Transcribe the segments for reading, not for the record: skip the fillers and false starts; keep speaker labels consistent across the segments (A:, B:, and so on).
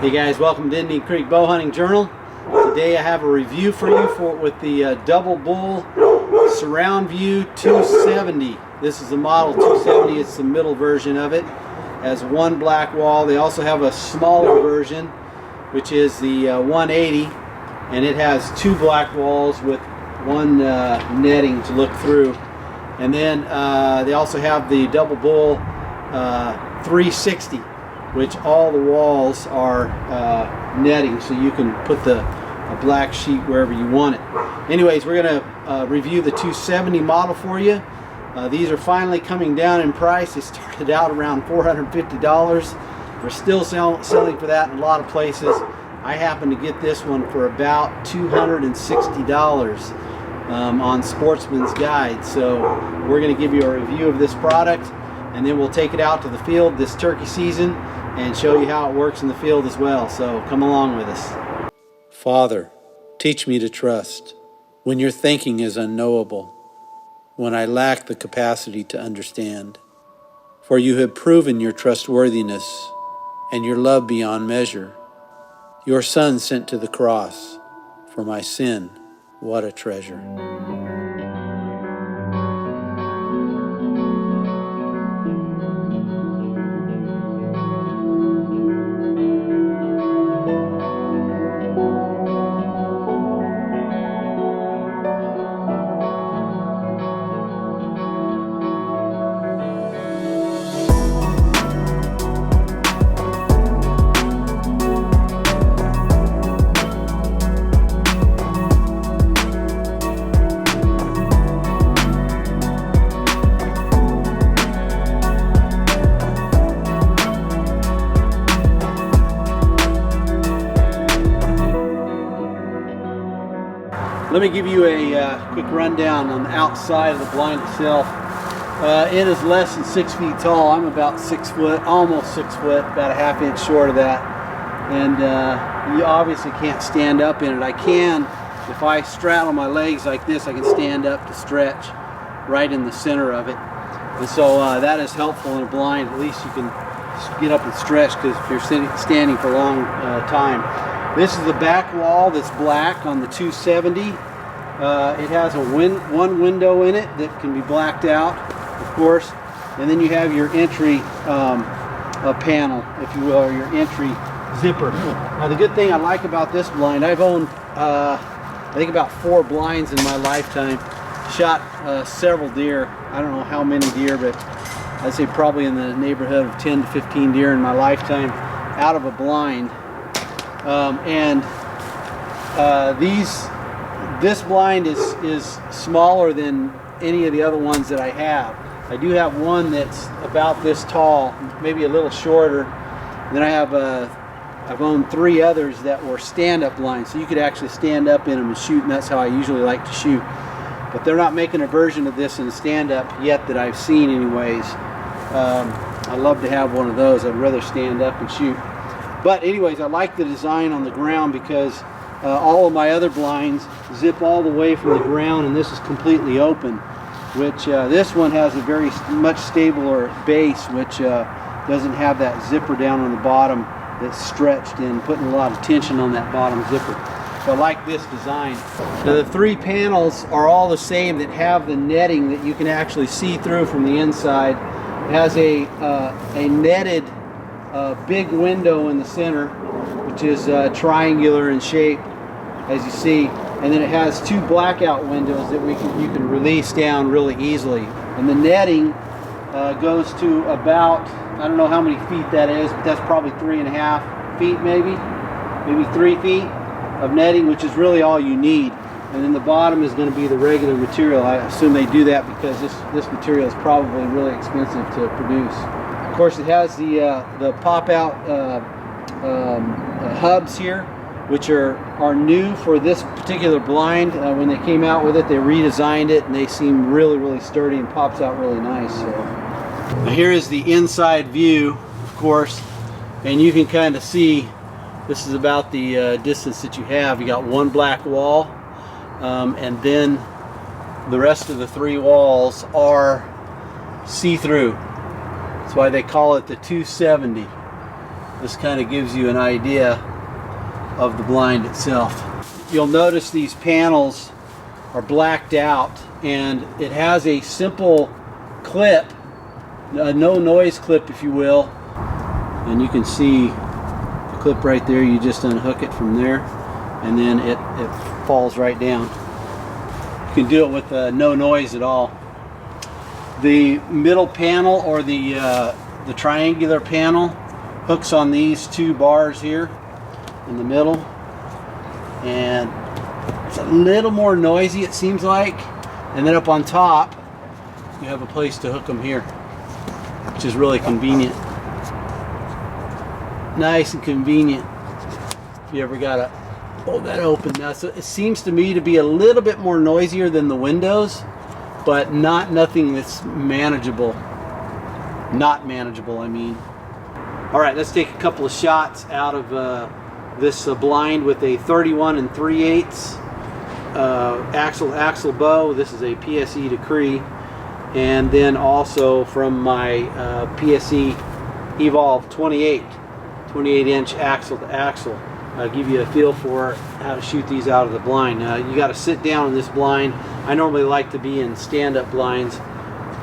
A: Hey guys, welcome to Indian Creek Bowhunting Journal. Today I have a review for you with the Double Bull Surround View 270. This is the model 270. It's the middle version of it. It has one black wall. They also have a smaller version, which is the 180, and it has two black walls with one netting to look through. And then they also have the Double Bull 360, which all the walls are netting, so you can put a black sheet wherever you want it. Anyways, we're going to review the 270 model for you. These are finally coming down in price. They started out around $450. We're still selling for that in a lot of places. I happen to get this one for about $260 on Sportsman's Guide. So we're going to give you a review of this product, and then we'll take it out to the field this turkey season and show you how it works in the field as well. So come along with us. Father, teach me to trust when your thinking is unknowable, when I lack the capacity to understand. For you have proven your trustworthiness and your love beyond measure. Your Son sent to the cross for my sin. What a treasure. Let me give you a quick rundown on the outside of the blind itself. It is less than 6 feet tall. I'm about 6 foot, almost 6 foot, about a half inch short of that. And you obviously can't stand up in it. I can, if I straddle my legs like this, I can stand up to stretch right in the center of it. And so that is helpful in a blind. At least you can get up and stretch, because if you're standing for a long time. This is the back wall that's black on the 270. It has one window in it that can be blacked out, of course, and then you have your entry panel, if you will, or your entry zipper. Now the good thing I like about this blind, I've owned I think about 4 blinds in my lifetime, shot several deer. I don't know how many deer, but I'd say probably in the neighborhood of 10 to 15 deer in my lifetime out of a blind. This blind is smaller than any of the other ones that I have. I do have one that's about this tall, maybe a little shorter. And then I have I've owned 3 others that were stand-up blinds, so you could actually stand up in them and shoot, and that's how I usually like to shoot. But they're not making a version of this in a stand-up yet that I've seen anyways. I'd love to have one of those. I'd rather stand up and shoot. But anyways, I like the design on the ground, because all of my other blinds zip all the way from the ground, and this is completely open, which this one has a very much stabler base, which doesn't have that zipper down on the bottom that's stretched and putting a lot of tension on that bottom zipper. So I like this design. Now the 3 panels are all the same, that have the netting that you can actually see through from the inside. It has a netted big window in the center, which is triangular in shape, as you see, and then it has 2 blackout windows that you can release down really easily. And the netting goes to about, I don't know how many feet that is, but that's probably 3.5 feet, maybe 3 feet of netting, which is really all you need. And then the bottom is going to be the regular material. I assume they do that because this material is probably really expensive to produce. Of course, it has the pop-out hubs here, which are new for this particular blind. When they came out with it, they redesigned it, and they seem really, really sturdy and pops out really nice. So now here is the inside view, of course, and you can kind of see this is about the distance that you have. You got one black wall, and then the rest of the 3 walls are see-through. That's why they call it the 270. this kind of gives you an idea of the blind itself. You'll notice these panels are blacked out, and it has a simple clip, a no noise clip if you will, and you can see the clip right there. You just unhook it from there and then it falls right down. You can do it with no noise at all. The middle panel, or the triangular panel, hooks on these two bars here in the middle, and it's a little more noisy it seems like, and then up on top you have a place to hook them here, which is really convenient. Nice and convenient if you ever gotta hold that open. Now, so it seems to me to be a little bit more noisier than the windows, but nothing that's manageable. Not manageable, I mean. All right, let's take a couple of shots out of this blind with a 31 3/8 axle bow. This is a PSE decree, and then also from my PSE Evolve 28 inch axle to axle. Give you a feel for how to shoot these out of the blind. You got to sit down in this blind. I normally like to be in stand-up blinds,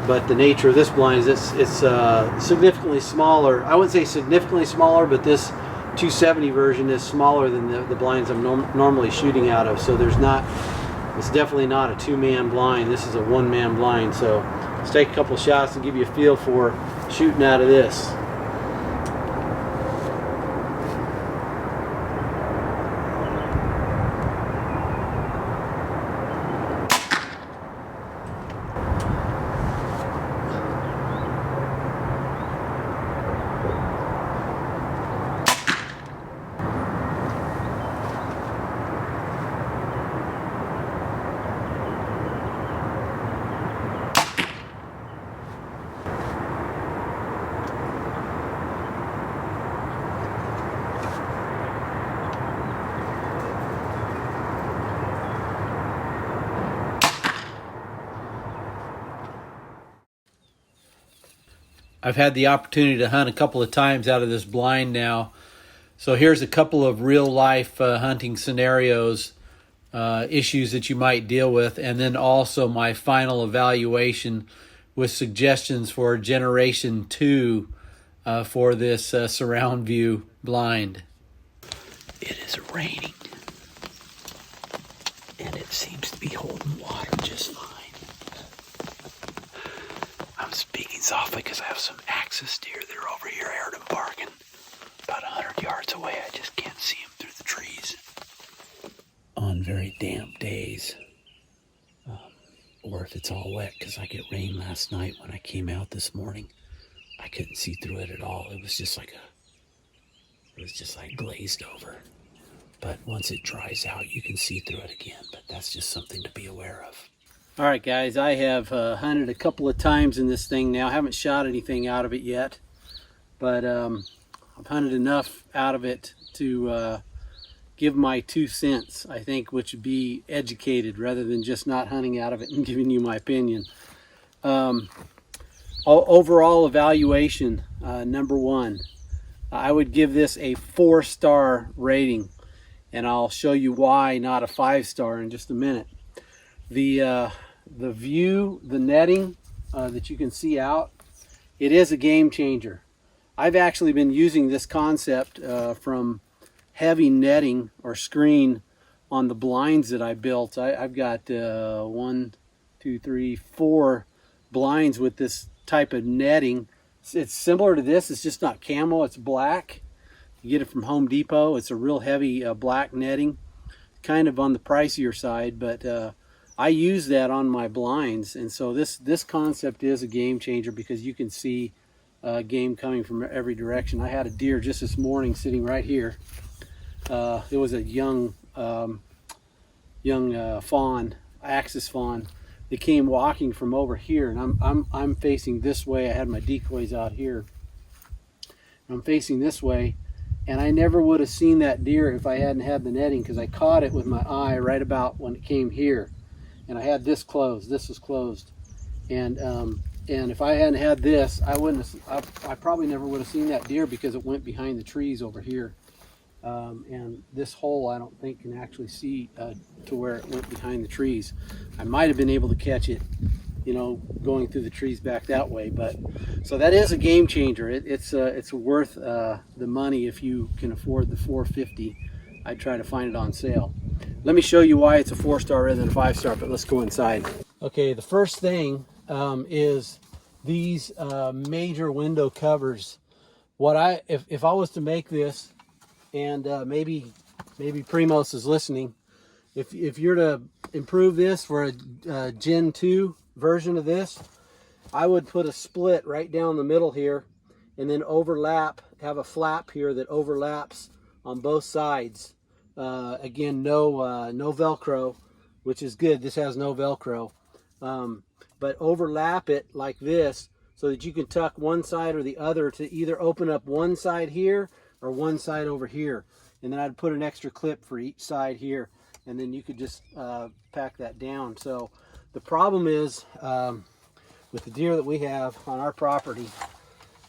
A: but the nature of this blind is it's significantly smaller. I wouldn't say significantly smaller, but this 270 version is smaller than the blinds I'm normally shooting out of. So it's definitely not a two-man blind. This is a one-man blind. So let's take a couple shots and give you a feel for shooting out of this. I've had the opportunity to hunt a couple of times out of this blind now. So here's a couple of real life hunting scenarios, issues that you might deal with, and then also my final evaluation with suggestions for Generation 2 for this surround view blind. It is raining, and it seems to be holding water just fine. I'm speaking softly because I have some axis deer that are over here. I heard them barking about 100 yards away. I just can't see them through the trees. On very damp days, or if it's all wet, because I get rain last night when I came out this morning, I couldn't see through it at all. It was just like glazed over. But once it dries out, you can see through it again. But that's just something to be aware of. All right, guys, I have hunted a couple of times in this thing now. I haven't shot anything out of it yet, but I've hunted enough out of it to give my 2 cents, I think, which would be educated rather than just not hunting out of it and giving you my opinion. Overall evaluation, number 1, I would give this a 4-star rating, and I'll show you why not a 5-star in just a minute. The view, the netting that you can see out, it is a game changer. I've actually been using this concept from heavy netting or screen on the blinds that I built. I've got 1, 2, 3, 4 blinds with this type of netting. It's similar to this, it's just not camo, it's black. You get it from Home Depot. It's a real heavy black netting, kind of on the pricier side, but I use that on my blinds, and so this concept is a game changer because you can see game coming from every direction. I had a deer just this morning sitting right here. It was a young fawn, axis fawn. They came walking from over here, and I'm facing this way. I had my decoys out here. I'm facing this way, and I never would have seen that deer if I hadn't had the netting, because I caught it with my eye right about when it came here. And I had this closed. This was closed, and And if I hadn't had this, I wouldn't have, I probably never would have seen that deer because it went behind the trees over here. And this hole I don't think can actually see to where it went behind the trees. I might have been able to catch it, you know, going through the trees back that way. But so that is a game changer. It's worth the money if you can afford the $450. I'd try to find it on sale. Let me show you why it's a 4-star rather than a 5-star, but let's go inside. Okay, the first thing is these major window covers. What if I was to make this, and maybe Primos is listening, if you're to improve this for a Gen 2 version of this, I would put a split right down the middle here, and then overlap, have a flap here that overlaps on both sides. Again, no Velcro, which is good. This has no Velcro, but overlap it like this so that you can tuck one side or the other to either open up one side here or one side over here. And then I'd put an extra clip for each side here, and then you could just pack that down. So the problem is with the deer that we have on our property,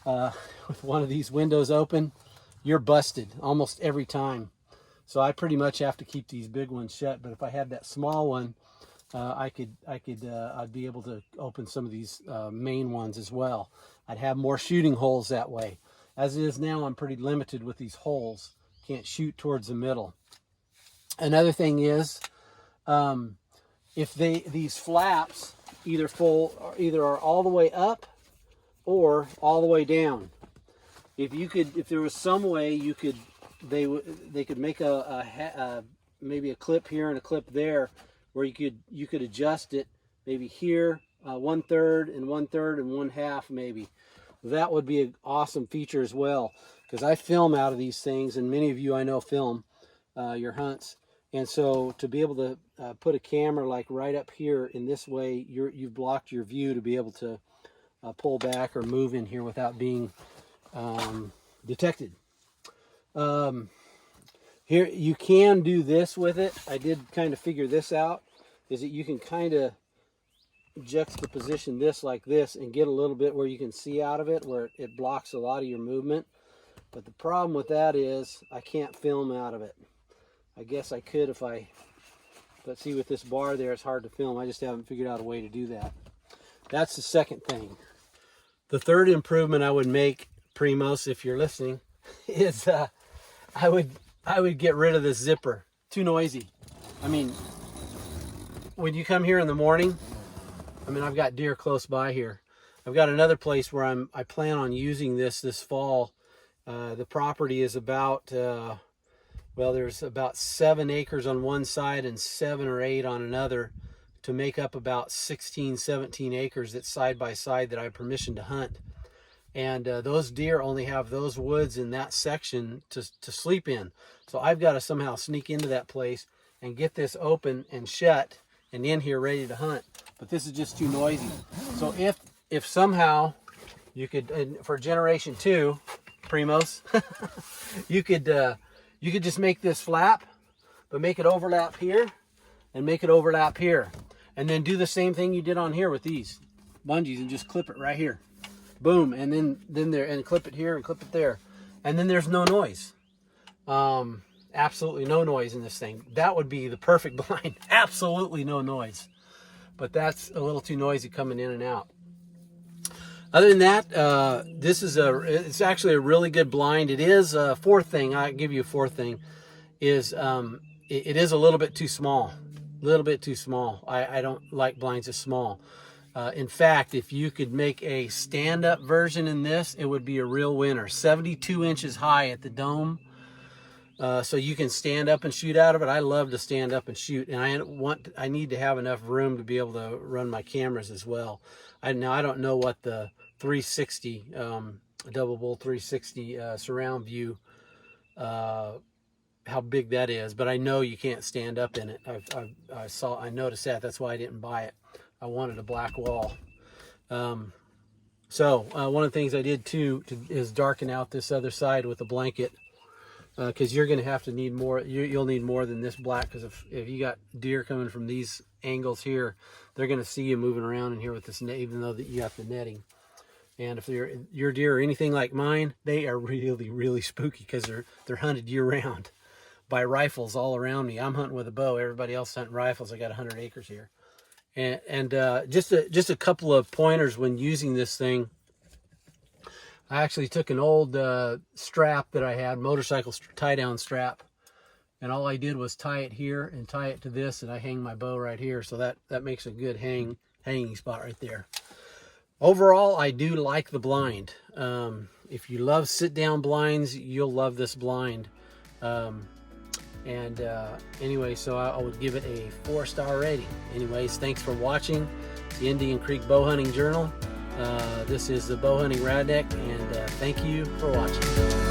A: with one of these windows open, you're busted almost every time. So I pretty much have to keep these big ones shut. But if I had that small one, I'd be able to open some of these main ones as well. I'd have more shooting holes that way. As it is now, I'm pretty limited with these holes. Can't shoot towards the middle. Another thing is, if these flaps either are all the way up or all the way down. If there was some way you could, they could make maybe a clip here and a clip there, where you could adjust it maybe here 1/3 and 1/3 and 1/2 maybe. That would be an awesome feature as well, because I film out of these things, and many of you I know film your hunts, and so to be able to put a camera like right up here in this way, you've blocked your view to be able to pull back or move in here without being detected. Here you can do this with it. I did kind of figure this out, is that you can kind of juxtaposition this like this and get a little bit where you can see out of it, where it blocks a lot of your movement. But the problem with that is I can't film out of it. I guess I could but see, with this bar there, it's hard to film. I just haven't figured out a way to do that. That's the second thing. The third improvement I would make, Primos, if you're listening, is I would get rid of this zipper. Too noisy. I mean, when you come here in the morning, I mean, I've got deer close by here. I've got another place where I plan on using this fall. The property is about, well, there's about 7 acres on one side and 7 or 8 on another, to make up about 16, 17 acres that's side by side that I have permission to hunt. And those deer only have those woods in that section to sleep in. So I've got to somehow sneak into that place and get this open and shut and in here ready to hunt. But this is just too noisy. So if somehow you could, for generation 2, Primos, you could just make this flap, but make it overlap here and make it overlap here. And then do the same thing you did on here with these bungees and just clip it right here. Boom, and then there, and clip it here and clip it there. And then there's no noise. Absolutely no noise in this thing. That would be the perfect blind. Absolutely no noise. But that's a little too noisy coming in and out. Other than that, it's actually a really good blind. It is a fourth thing. I give you a fourth thing, is it is a little bit too small. A little bit too small. I don't like blinds as small. In fact, if you could make a stand-up version in this, it would be a real winner. 72 inches high at the dome, so you can stand up and shoot out of it. I love to stand up and shoot, and I need to have enough room to be able to run my cameras as well. Now I don't know what the 360 double bull 360 surround view, how big that is, but I know you can't stand up in it. I noticed that. That's why I didn't buy it. I wanted a black wall. So one of the things I did too is darken out this other side with a blanket. because you're going to have to need more. You'll need more than this black, because if you got deer coming from these angles here, they're going to see you moving around in here with this net, even though that you got the netting. And if your deer are anything like mine, they are really, really spooky, because they're hunted year round by rifles all around me. I'm hunting with a bow. Everybody else hunting rifles. I got 100 acres here. And just a couple of pointers when using this thing. I actually took an old strap that I had, motorcycle tie-down strap, and all I did was tie it here and tie it to this, and I hang my bow right here, so that makes a good hanging spot right there. Overall, I do like the blind. If you love sit-down blinds, you'll love this blind. Anyway, so I would give it a 4-star rating. Anyways, thanks for watching the Indian Creek Bow Hunting Journal. This is the Bowhunting RadNek, and thank you for watching.